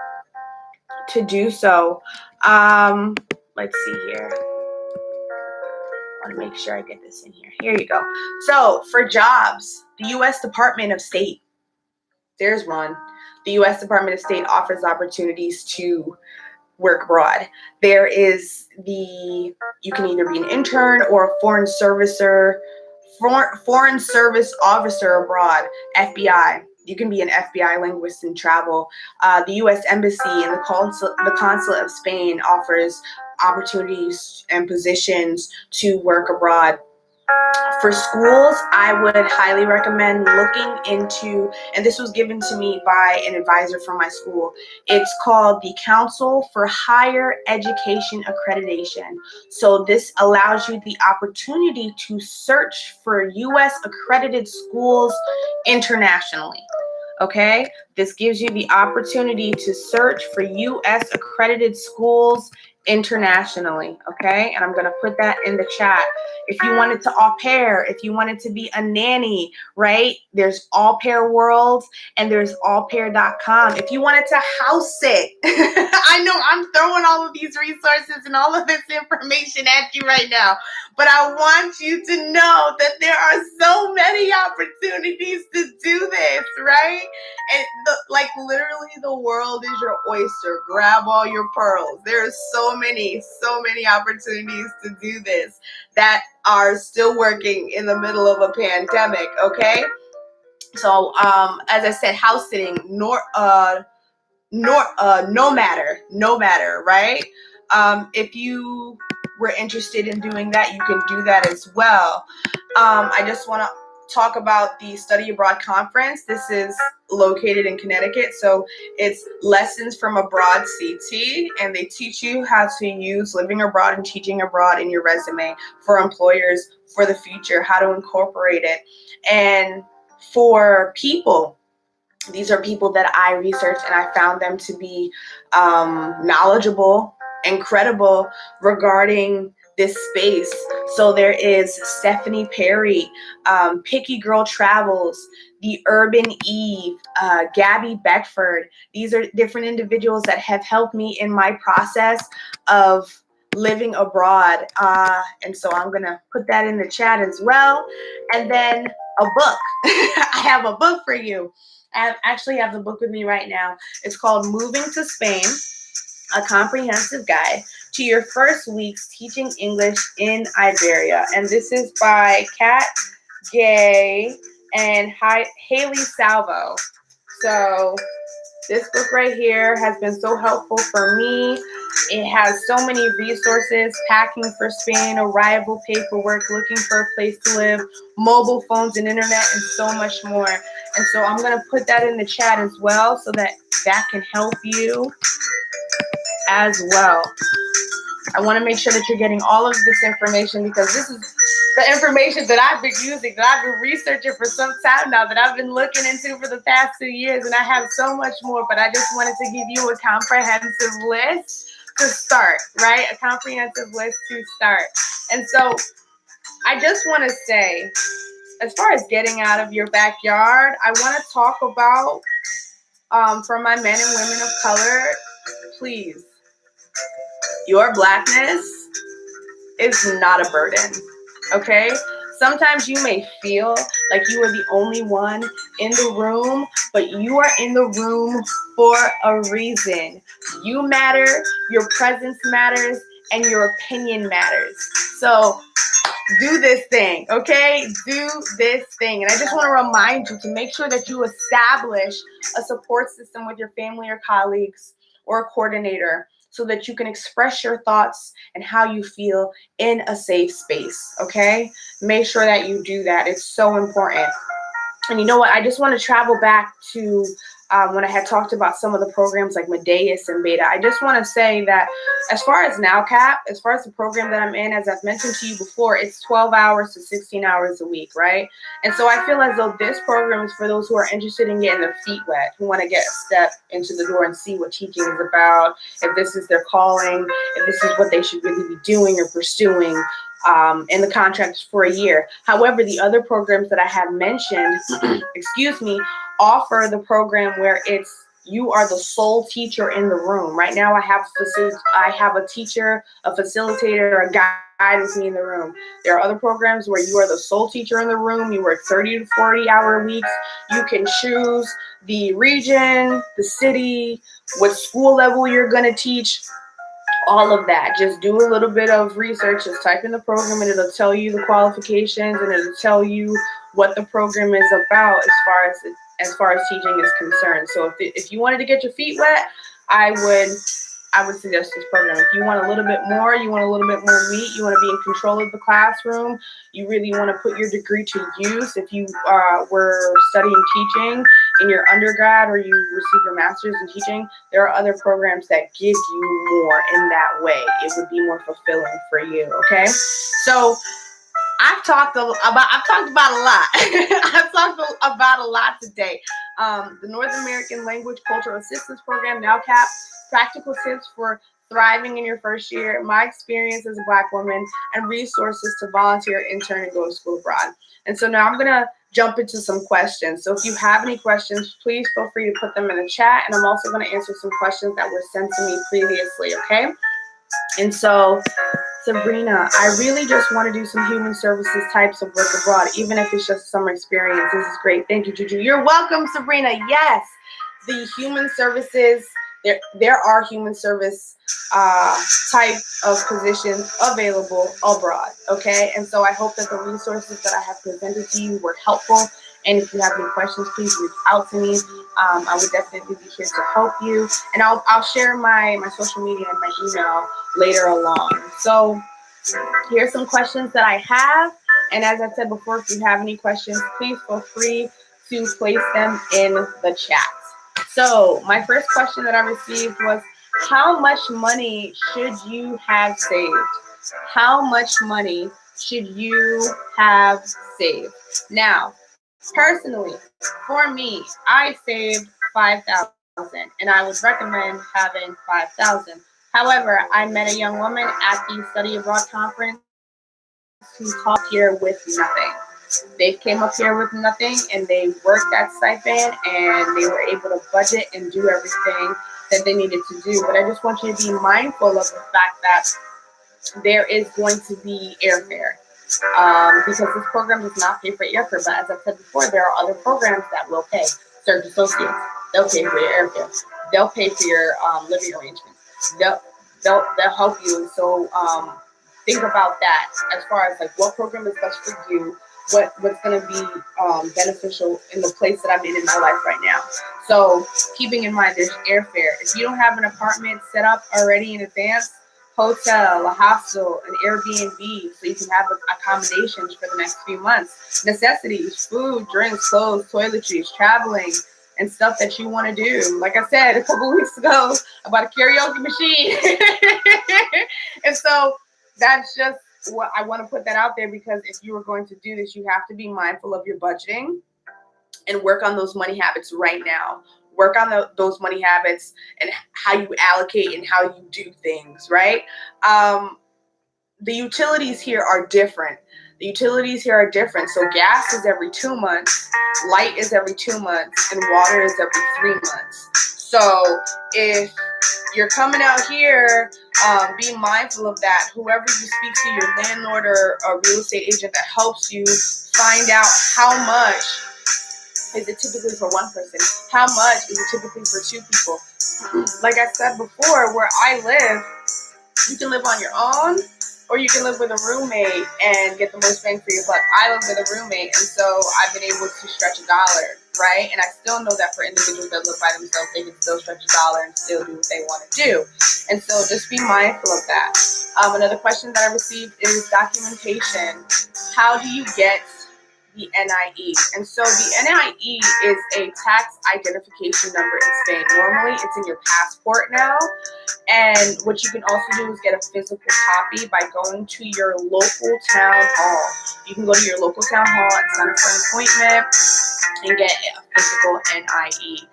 to do so. Let's see here. I want to make sure I get this in here. Here you go. So for jobs, the U.S. Department of State, there's one. The U.S. Department of State offers opportunities to work abroad. There is you can either be an intern or a foreign service officer abroad, FBI. You can be an FBI linguist and travel. The U.S. Embassy and the Consulate of Spain offers opportunities and positions to work abroad. For schools, I would highly recommend looking into, and this was given to me by an advisor from my school. It's called the Council for Higher Education Accreditation. So this allows you the opportunity to search for U.S. accredited schools internationally. Okay, this gives you the opportunity to search for U.S. accredited schools internationally. Okay, and I'm going to put that in the chat. If you wanted to au pair, if you wanted to be a nanny, right? There's Au Pair World and there's aupair.com. If you wanted to house sit, I know I'm throwing all of these resources and all of this information at you right now, but I want you to know that there are so many opportunities to do this, right? And literally the world is your oyster. Grab all your pearls. There are so many opportunities to do this that are still working in the middle of a pandemic, okay? So, as I said, house sitting, no matter, right? If you were interested in doing that, you can do that as well. I just want to talk about the Study Abroad Conference. This is located in Connecticut, so it's Lessons from Abroad CT, and they teach you how to use living abroad and teaching abroad in your resume for employers for the future, how to incorporate it. And for people, these are people that I researched and I found them to be knowledgeable and credible regarding this space. So there is Stephanie Perry, Picky Girl Travels, the Urban Eve, Gabby Beckford. These are different individuals that have helped me in my process of living abroad. And so I'm going to put that in the chat as well. And then a book. I have a book for you. I actually have the book with me right now. It's called Moving to Spain, A Comprehensive Guide to Your First Weeks Teaching English in Iberia. And this is by Kat Gay and Haley Salvo. So this book right here has been so helpful for me. It has so many resources: packing for Spain, arrival paperwork, looking for a place to live, mobile phones and internet, and so much more. And so I'm going to put that in the chat as well so that that can help you as well. I want to make sure that you're getting all of this information, because this is the information that I've been using, that I've been researching for some time now, that I've been looking into for the past 2 years, and I have so much more, but I just wanted to give you a comprehensive list to start, right? A comprehensive list to start. And so I just want to say, as far as getting out of your backyard, I want to talk about, for my men and women of color, please, your Blackness is not a burden, okay? Sometimes you may feel like you are the only one in the room, but you are in the room for a reason. You matter, your presence matters, and your opinion matters. So do this thing, okay? Do this thing. And I just want to remind you to make sure that you establish a support system with your family or colleagues or a coordinator, so that you can express your thoughts and how you feel in a safe space, okay? Make sure that you do that. It's so important. And you know what? I just want to travel back to when I had talked about some of the programs like Medeus and Beta. I just want to say that as far as NowCap, as far as the program that I'm in, as I've mentioned to you before, it's 12 hours to 16 hours a week, right? And so I feel as though this program is for those who are interested in getting their feet wet, who want to get a step into the door and see what teaching is about, if this is their calling, if this is what they should really be doing or pursuing. And the contract is for a year. However, the other programs that I have mentioned, excuse me, offer the program where it's you are the sole teacher in the room. Right now, I have a teacher, a facilitator, a guide with me in the room. There are other programs where you are the sole teacher in the room. You work 30 to 40-hour weeks. You can choose the region, the city, what school level you're going to teach. All of that. Just do a little bit of research. Just type in the program and it'll tell you the qualifications, and it'll tell you what the program is about as far as teaching is concerned. So if you wanted to get your feet wet, I would suggest this program. If you want a little bit more, you want a little bit more meat, you want to be in control of the classroom, you really want to put your degree to use. If you were studying teaching in your undergrad or you received your master's in teaching, there are other programs that give you more in that way. It would be more fulfilling for you, okay? So I've talked about a lot. I've talked about a lot today. The North American Language Cultural Assistance Program, NowCap, practical tips for thriving in your first year, my experience as a Black woman, and resources to volunteer, intern, and go to school abroad. And so now I'm going to jump into some questions. So if you have any questions, please feel free to put them in the chat. And I'm also going to answer some questions that were sent to me previously, okay? And so, Sabrina, I really just want to do some human services types of work abroad, even if it's just summer experience. This is great. Thank you, Juju. You're welcome, Sabrina. Yes, the human services, there are human service type of positions available abroad, okay? And so I hope that the resources that I have presented to you were helpful. And if you have any questions, please reach out to me. I would definitely be here to help you. And I'll share my social media and my email later along. So here's some questions that I have. And as I said before, if you have any questions, please feel free to place them in the chat. So my first question that I received was, how much money should you have saved? How much money should you have saved? Now, personally, for me, I saved $5,000, and I would recommend having $5,000. However, I met a young woman at the Study Abroad conference who came here with nothing. They came up here with nothing, and they worked that stipend, and they were able to budget and do everything that they needed to do. But I just want you to be mindful of the fact that there is going to be airfare. Because this program does not pay for airfare, but as I've said before, there are other programs that will pay. Search Associates, they'll pay for your airfare. They'll pay for your living arrangements. They'll help you. And so think about that as far as like what program is best for you, what's going to be beneficial in the place that I'm in my life right now. So keeping in mind, there's airfare. If you don't have an apartment set up already in advance, hotel, a hostel, an Airbnb, so you can have accommodations for the next few months. Necessities, food, drinks, clothes, toiletries, traveling, and stuff that you want to do. Like I said a couple weeks ago, I bought a karaoke machine. And so that's just what I want to put that out there, because if you are going to do this, you have to be mindful of your budgeting and work on those money habits right now. Work on those money habits and how you allocate and how you do things, right? The utilities here are different. So gas is every 2 months, light is every 2 months, and water is every 3 months. So if you're coming out here, be mindful of that. Whoever you speak to, your landlord or a real estate agent that helps you, find out how much is it typically for one person? How much is it typically for two people? Like I said before, where I live, you can live on your own or you can live with a roommate and get the most bang for your buck. I live with a roommate, and so I've been able to stretch $1, right? And I still know that for individuals that live by themselves, they can still stretch $1 and still do what they want to do. And so just be mindful of that. Another question that I received is documentation. How do you get the NIE? And so the NIE is a tax identification number in Spain. Normally it's in your passport now. And what you can also do is get a physical copy by going to your local town hall. You can go to your local town hall and sign up for an appointment and get a physical NIE.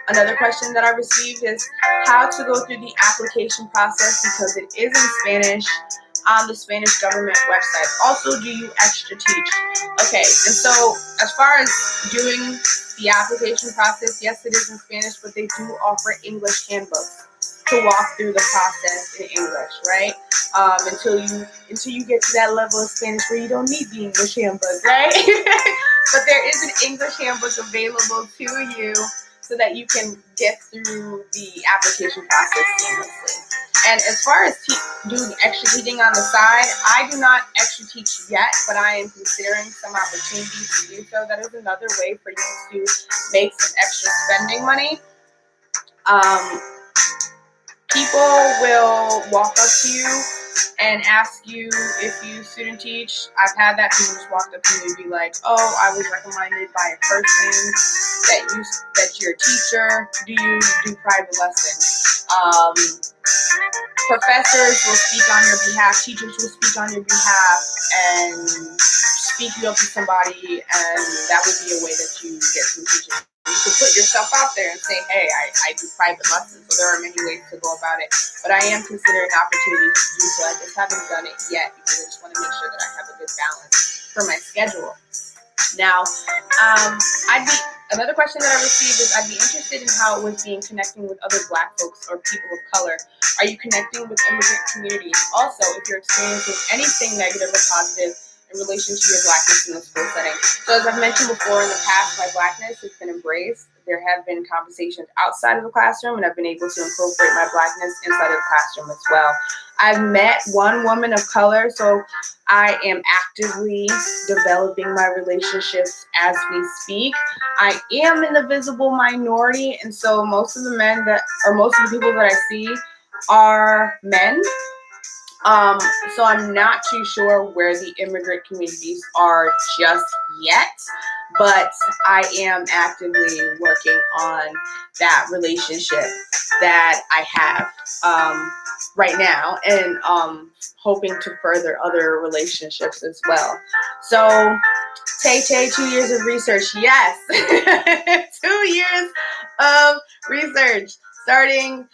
Another question that I received is how to go through the application process, because it is in Spanish on the Spanish government website. Also, do you extra teach? Okay, and so as far as doing the application process, yes, it is in Spanish, but they do offer English handbooks to walk through the process in English, right? Until you get to that level of Spanish where you don't need the English handbook, right? But there is an English handbook available to you so that you can get through the application process seamlessly. And as far as doing extra teaching on the side, I do not extra teach yet, but I am considering some opportunities to do so. That is another way for you to make some extra spending money. People will walk up to you and ask you if you student teach. I've had that. People just walked up to me and be like, oh, I was recommended by a person that you're a teacher. Do you do private lessons? Professors will speak on your behalf. Teachers will speak on your behalf and speak you up to somebody, and that would be a way that you get some teaching. You can put yourself out there and say, hey, I do private lessons. So there are many ways to go about it. But I am considering opportunities to do so. I just haven't done it yet because I just want to make sure that I have a good balance for my schedule. Now, another question that I received is, I'd be interested in how it was being connecting with other Black folks or people of color. Are you connecting with immigrant communities? Also, if you're experiencing anything negative or positive in relation to your Blackness in the school setting. So as I've mentioned before, in the past, my Blackness has been embraced. There have been conversations outside of the classroom, and I've been able to incorporate my Blackness inside of the classroom as well. I've met one woman of color, so I am actively developing my relationships as we speak. I am in the visible minority, and so most of the people that I see are men. So I'm not too sure where the immigrant communities are just yet, but I am actively working on that relationship that I have right now, and hoping to further other relationships as well. So Tay, 2 years of research. Yes, 2 years of research, starting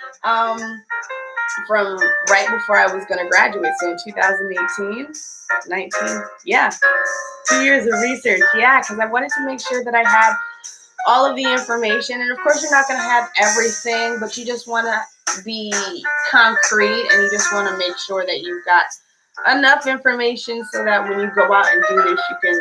from right before I was going to graduate. So in 2018, 19, yeah, 2 years of research. Yeah, because I wanted to make sure that I had all of the information. And of course, you're not going to have everything, but you just want to be concrete, and you just want to make sure that you've got enough information so that when you go out and do this, you can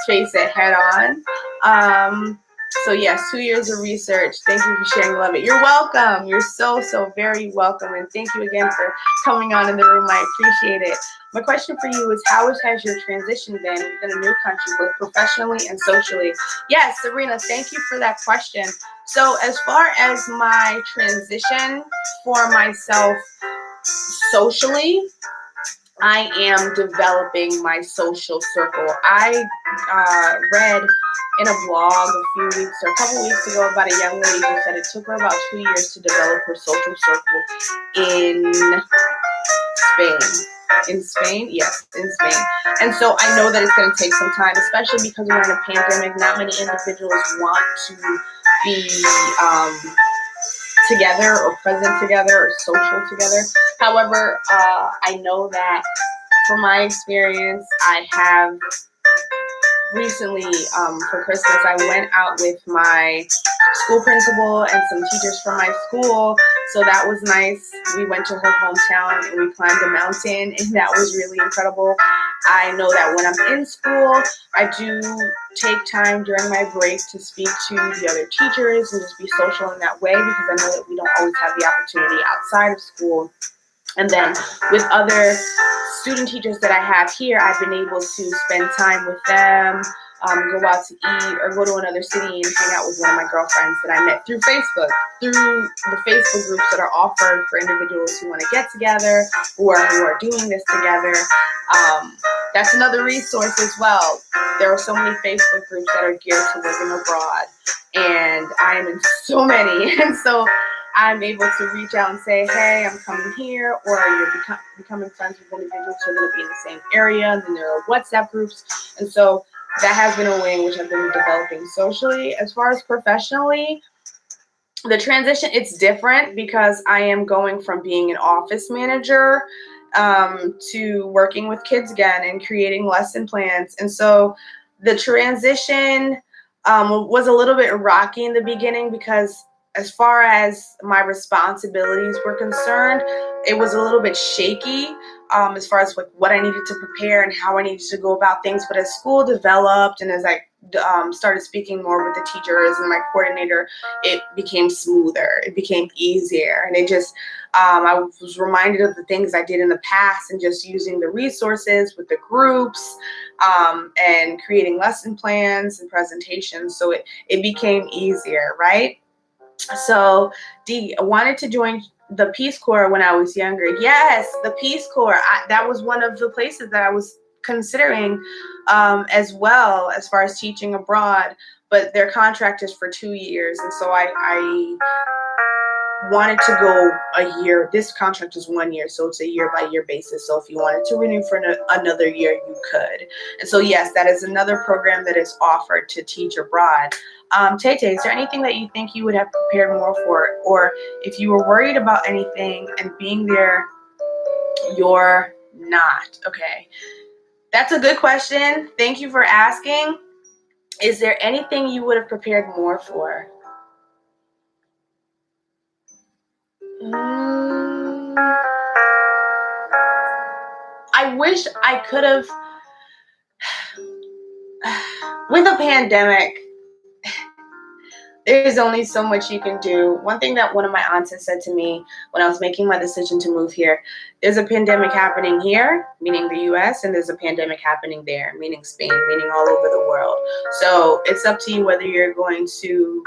face it head on. So yes, 2 years of research. Thank you for sharing. Love it. You're welcome. You're so very welcome. And thank you again for coming on in the room. I appreciate it. My question for you is, how has your transition been within a new country, both professionally and socially? Yes, Serena, thank you for that question. So as far as my transition for myself socially, I am developing my social circle. I read in a blog a couple weeks ago about a young lady who said it took her about 2 years to develop her social circle in Spain. In Spain? Yes, in Spain. And so I know that it's going to take some time, especially because we're in a pandemic. Not many individuals want to be together or present together or social together. However, I know that from my experience, I have recently, for Christmas, I went out with my school principal and some teachers from my school. So that was nice. We went to her hometown and we climbed a mountain, and that was really incredible. I know that when I'm in school, I do take time during my break to speak to the other teachers and just be social in that way, because I know that we don't always have the opportunity outside of school. And then with other student teachers that I have here, I've been able to spend time with them, go out to eat, or go to another city and hang out with one of my girlfriends that I met through Facebook, through the Facebook groups that are offered for individuals who want to get together, who are doing this together. That's another resource as well. There are so many Facebook groups that are geared to living abroad, and I am in so many. And so I'm able to reach out and say, hey, I'm coming here, or you're becoming friends with individuals who are going to be in the same area. And then there are WhatsApp groups. And so that has been a way in which I've been developing socially. As far as professionally, the transition, it's different because I am going from being an office manager to working with kids again and creating lesson plans. And so the transition was a little bit rocky in the beginning, because as far as my responsibilities were concerned, it was a little bit shaky as far as what I needed to prepare and how I needed to go about things. But as school developed and as I started speaking more with the teachers and my coordinator, it became smoother. It became easier. And it just, I was reminded of the things I did in the past and just using the resources with the groups and creating lesson plans and presentations. So it became easier, right? So I wanted to join the Peace Corps when I was younger. Yes, the Peace Corps. That was one of the places that I was considering as well, as far as teaching abroad. But their contract is for 2 years, and so I wanted to go a year. This contract is 1 year, so it's a year-by-year basis. So if you wanted to renew for another year, you could. And so yes, that is another program that is offered to teach abroad. Tay, is there anything that you think you would have prepared more for? Or if you were worried about anything and being there, you're not? Okay, that's a good question. Thank you for asking. Is there anything you would have prepared more for? I wish I could have. With a pandemic, there's only so much you can do. One thing that one of my aunts had said to me when I was making my decision to move here, there's a pandemic happening here, meaning the US, and there's a pandemic happening there, meaning Spain, meaning all over the world. So it's up to you whether you're going to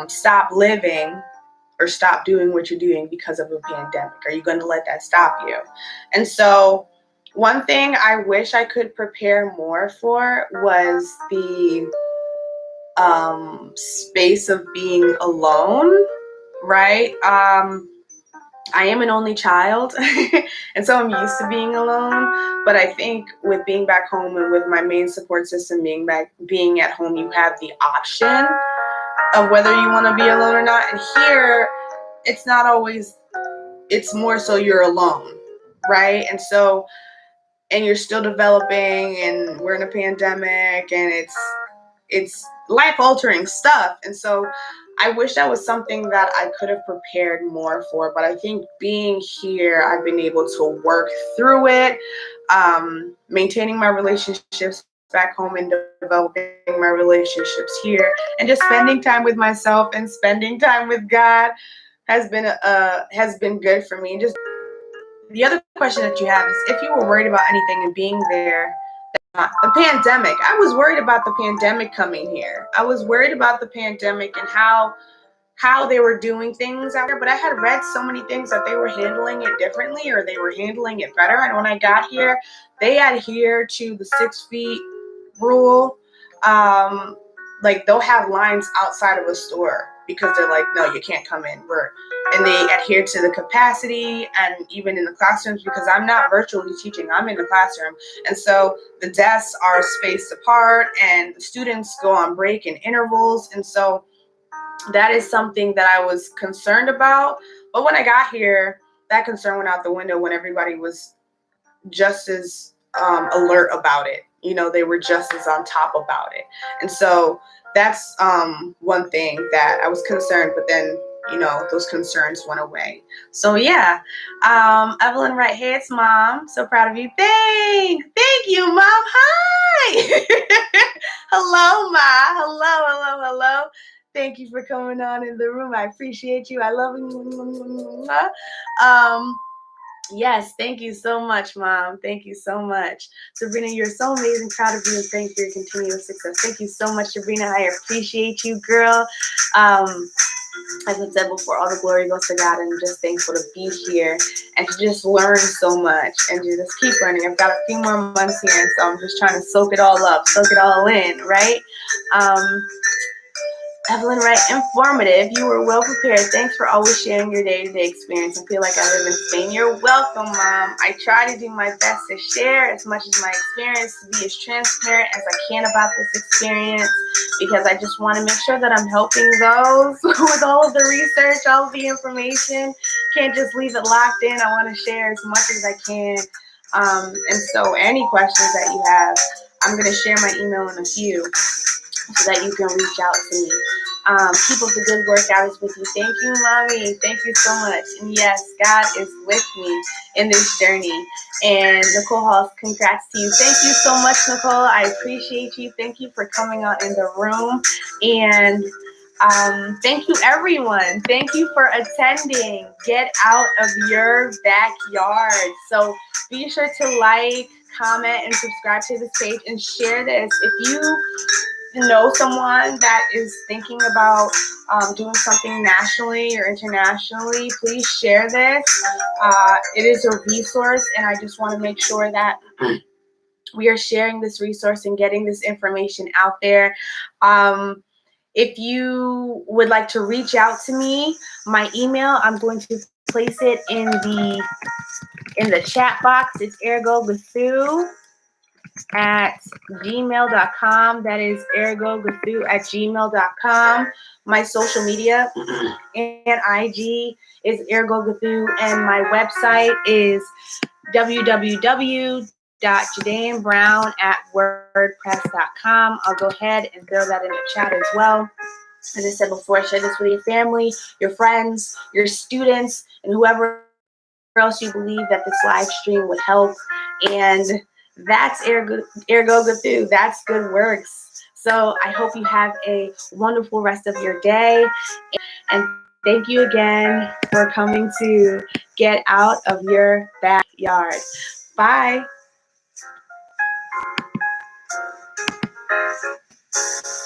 stop living or stop doing what you're doing because of a pandemic. Are you going to let that stop you? And so one thing I wish I could prepare more for was the space of being alone, right? I am an only child, and so I'm used to being alone. But I think with being back home and with my main support system being at home, you have the option of whether you want to be alone or not. And here, it's not always. It's more so you're alone, right? And you're still developing, and we're in a pandemic, and it's life-altering stuff. And so I wish that was something that I could have prepared more for, but I think being here, I've been able to work through it, maintaining my relationships back home and developing my relationships here, and just spending time with myself and spending time with God has been good for me. Just the other question that you have is if you were worried about anything and being there. The pandemic. I was worried about the pandemic coming here. I was worried about the pandemic and how they were doing things out there, but I had read so many things that they were handling it differently or they were handling it better. And when I got here, they adhere to the 6 feet rule. Like they'll have lines outside of a store because they're like, no, you can't come in. And they adhere to the capacity, and even in the classrooms, because I'm not virtually teaching, I'm in the classroom. And so the desks are spaced apart and the students go on break in intervals. And so that is something that I was concerned about. But when I got here, that concern went out the window when everybody was just as alert about it. You know, they were just as on top about it. And so that's one thing that I was concerned, but then, you know, those concerns went away. So yeah, Evelyn right here, it's Mom. So proud of you. Thank you, Mom. Hi. Hello, Ma. Hello. Thank you for coming on in the room. I appreciate you. I love you. Yes, thank you so much, Mom. Thank you so much. Sabrina, you're so amazing. Proud of you and thank you for your continuous success. Thank you so much, Sabrina. I appreciate you, girl. As I said before, all the glory goes to God, and I'm just thankful to be here and to just learn so much and to just keep learning. I've got a few more months here, and so I'm just trying to soak it all up, soak it all in, right? Evelyn Wright, informative. You were well prepared. Thanks for always sharing your day-to-day experience. I feel like I live in Spain. You're welcome, Mom. I try to do my best to share as much as my experience, to be as transparent as I can about this experience, because I just want to make sure that I'm helping those with all of the research, all of the information. Can't just leave it locked in. I want to share as much as I can. And so any questions that you have, I'm going to share my email in a few so that you can reach out to me. Keep up the good work. I was with you. Thank you, Mommy. Thank you so much. And yes, God is with me in this journey. And Nicole Hall, congrats to you. Thank you so much, Nicole. I appreciate you. Thank you for coming out in the room. And thank you, everyone. Thank you for attending. Get out of your backyard. So be sure to like, comment, and subscribe to this page and share this. If you know someone that is thinking about doing something nationally or internationally, please share this. It is a resource, and I just want to make sure that we are sharing this resource and getting this information out there. If you would like to reach out to me, my email, I'm going to place it in the chat box. It's Ergoi at gmail.com. That is Ergoi at gmail.com. My social media and IG is Ergoi, and my website is www.Judaen Brown at wordpress.com. I'll go ahead and throw that in the chat as well. As I said before, share this with your family, your friends, your students, and whoever else you believe that this live stream would help. And that's Ergoi. That's good works. So I hope you have a wonderful rest of your day. And thank you again for coming to Get Out of Your Backyard. Bye.